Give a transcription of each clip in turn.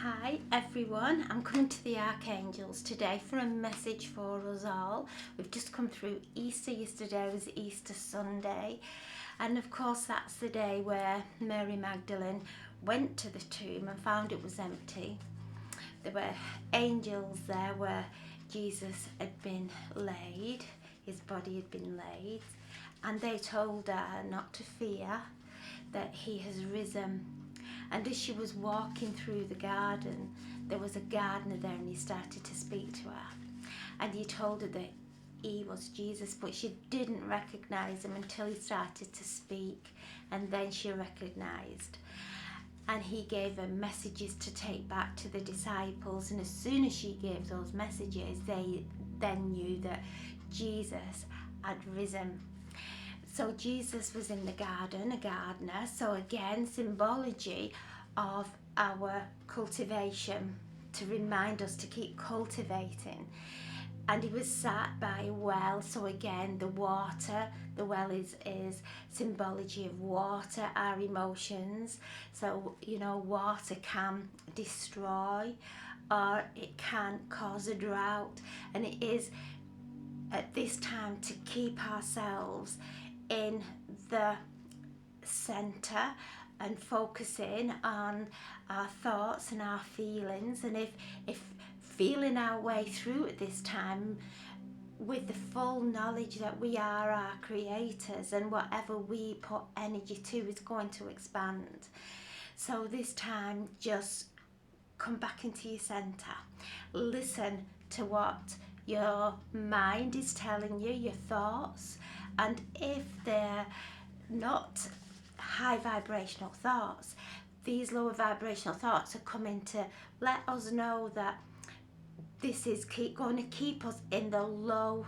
Hi everyone, I'm coming to the Archangels today for a message for us all. We've just come through Easter. Yesterday was Easter Sunday, and of course that's the day where Mary Magdalene went to the tomb and found it was empty. There were angels there where Jesus had been laid, his body had been laid, and they told her not to fear, that he has risen. And as she was walking through the garden, there was a gardener there, and he started to speak to her. And he told her that he was Jesus, but she didn't recognize him until he started to speak, and then she recognized. And he gave her messages to take back to the disciples, and as soon as she gave those messages, they then knew that Jesus had risen. So Jesus was in the garden, a gardener. So again, symbology of our cultivation, to remind us to keep cultivating. And he was sat by a well. So again, the water, the well is symbology of water, our emotions. So, water can destroy or it can cause a drought. And it is at this time to keep ourselves in the center and focusing on our thoughts and our feelings, and if feeling our way through at this time with the full knowledge that we are our creators, and whatever we put energy to is going to expand. So this time, just come back into your center, listen to what your mind is telling you, your thoughts, and if they're not high vibrational thoughts, these lower vibrational thoughts are coming to let us know that this is going to keep us in the low,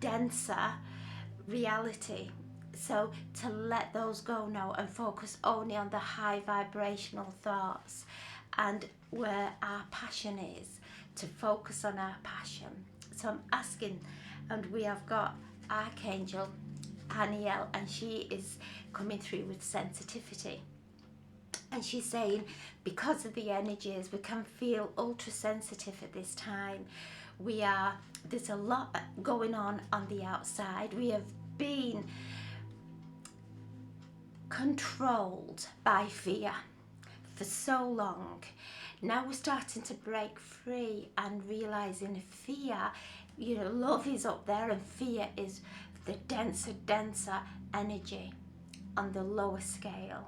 denser reality. So to let those go now and focus only on the high vibrational thoughts, and where our passion is, to focus on our passion. So I'm asking, and we have got Archangel Haniel, and she is coming through with sensitivity. And she's saying, because of the energies, we can feel ultra sensitive at this time. There's a lot going on the outside. We have been controlled by fear for so long. Now we're starting to break free and realizing fear, love is up there, and fear is the denser energy on the lowest scale,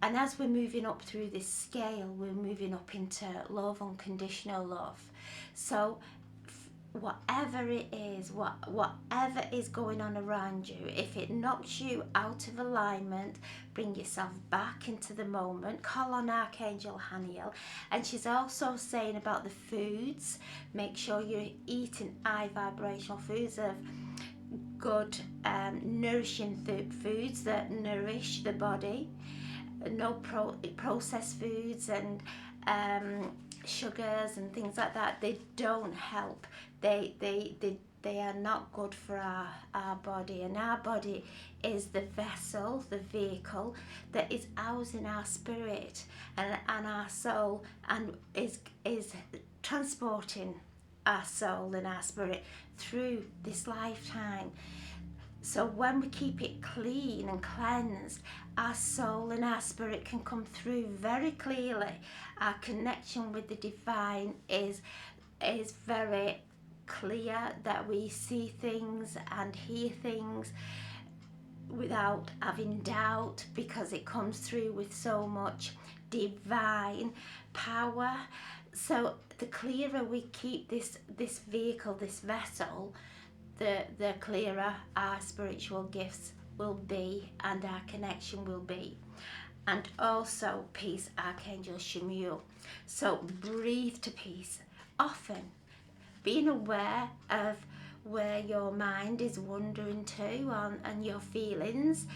And as we're moving up through this scale, we're moving up into love, unconditional love. So whatever it is, whatever is going on around you, if it knocks you out of alignment, bring yourself back into the moment. Call on Archangel Haniel. And she's also saying about the foods, make sure you're eating high vibrational foods of good, nourishing foods that nourish the body. No processed foods and sugars and things like that. They don't help. They are not good for our body, and our body is the vessel, the vehicle that is housing our spirit and our soul, and is transporting our soul and our spirit through this lifetime. So when we keep it clean and cleansed, our soul and our spirit can come through very clearly. Our connection with the divine is very clear, that we see things and hear things without having doubt, because it comes through with so much divine power. So the clearer we keep this vehicle, this vessel, the clearer our spiritual gifts will be and our connection will be. And also peace, Archangel Shemuel. So breathe to peace often, being aware of where your mind is wandering to, and your feelings,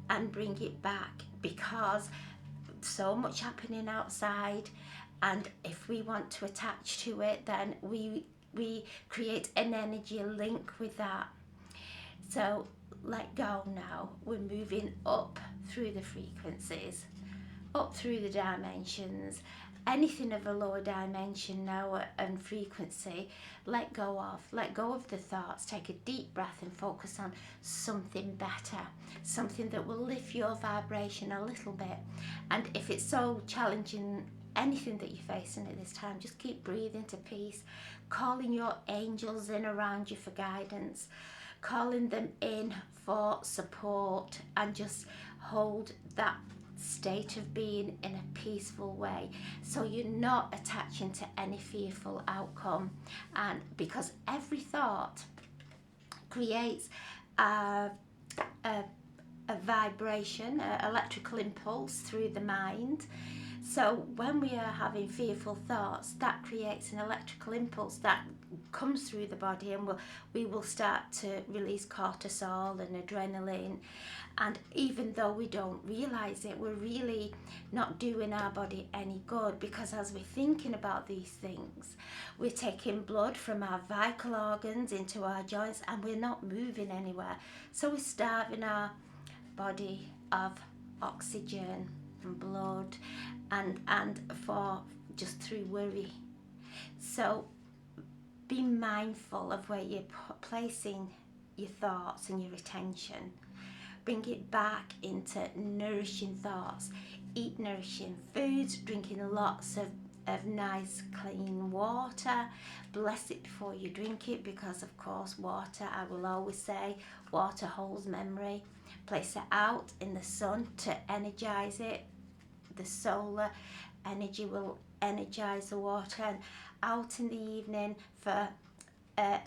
and bring it back, because so much happening outside, and if we want to attach to it, then we create an energy link with that. So let go now. We're moving up through the frequencies. up through the dimensions. Anything of a lower dimension now and frequency, let go of the thoughts. Take a deep breath and focus on something better, something that will lift your vibration a little bit. And if it's so challenging, anything that you're facing at this time, just keep breathing to peace, calling your angels in around you for guidance, calling them in for support, and just hold that state of being in a peaceful way, so you're not attaching to any fearful outcome. And because every thought creates a vibration, an electrical impulse through the mind. So when we are having fearful thoughts, that creates an electrical impulse that comes through the body, and we will start to release cortisol and adrenaline. And even though we don't realize it, we're really not doing our body any good, because as we're thinking about these things, we're taking blood from our vital organs into our joints, and we're not moving anywhere. So we're starving our body of oxygen and blood, and for just through worry. So be mindful of where you're placing your thoughts and your attention. Bring it back into nourishing thoughts. Eat nourishing foods, drinking lots of nice clean water. Bless it before you drink it, because of course water, I will always say, water holds memory. Place it out in the sun to energize it. The solar energy will energize the water, and out in the evening for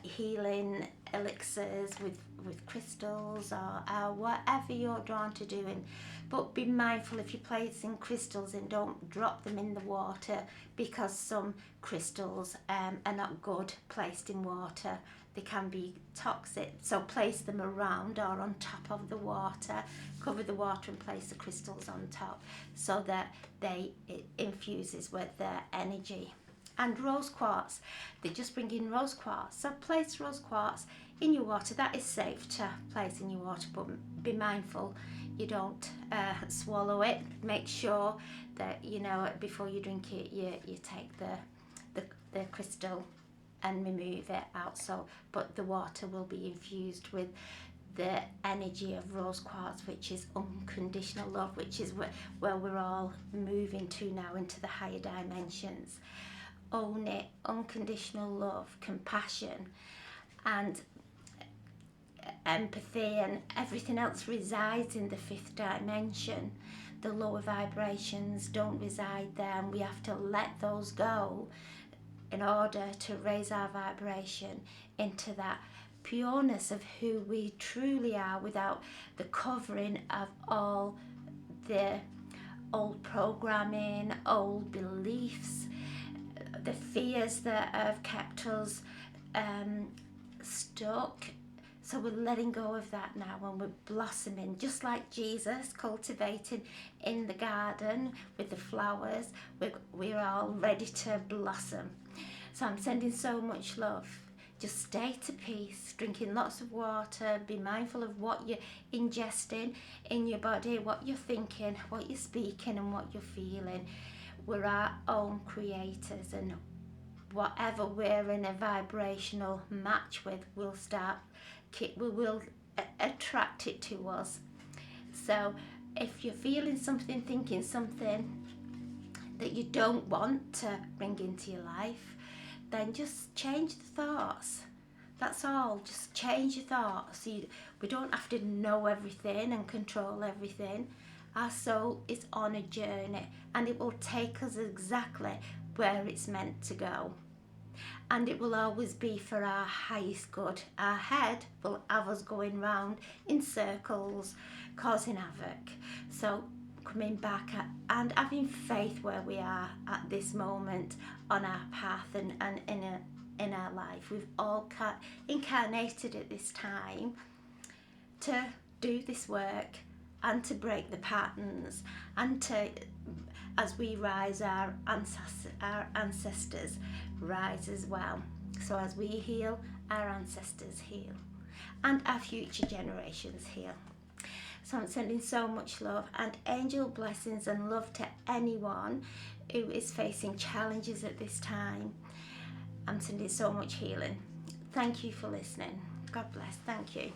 healing elixirs with crystals or whatever you're drawn to doing. But be mindful, if you're placing crystals in, don't drop them in the water, because some crystals are not good placed in water. They can be toxic. So place them around or on top of the water. Cover the water and place the crystals on top, so that it infuses with their energy. And rose quartz, they just bring in rose quartz. So place rose quartz in your water. That is safe to place in your water, but be mindful you don't swallow it. Make sure that, before you drink it, you take the crystal and remove it out. So, but the water will be infused with the energy of rose quartz, which is unconditional love, which is where we're all moving to now, into the higher dimensions. Own it, unconditional love, compassion, and empathy, and everything else resides in the fifth dimension. The lower vibrations don't reside there, and we have to let those go in order to raise our vibration into that pureness of who we truly are, without the covering of all the old programming, old beliefs, the fears that have kept us stuck. So we're letting go of that now, and we're blossoming, just like Jesus cultivating in the garden with the flowers. We're all ready to blossom. So I'm sending so much love. Just stay to peace, drinking lots of water. Be mindful of what you're ingesting in your body, what you're thinking, what you're speaking, and what you're feeling. We're our own creators, and whatever we're in a vibrational match with, we will attract it to us. So if you're feeling something, thinking something that you don't want to bring into your life, then just change the thoughts. That's all. Just change your thoughts. We don't have to know everything and control everything. Our soul is on a journey, and it will take us exactly where it's meant to go. And it will always be for our highest good. Our head will have us going round in circles, causing havoc. So coming back and having faith where we are at this moment on our path and in our life. We've all incarnated at this time to do this work, and to break the patterns, and to, as we rise, our ancestors rise as well. So as we heal, our ancestors heal, and our future generations heal. So I'm sending so much love and angel blessings and love to anyone who is facing challenges at this time. I'm sending so much healing. Thank you for listening. God bless. Thank you.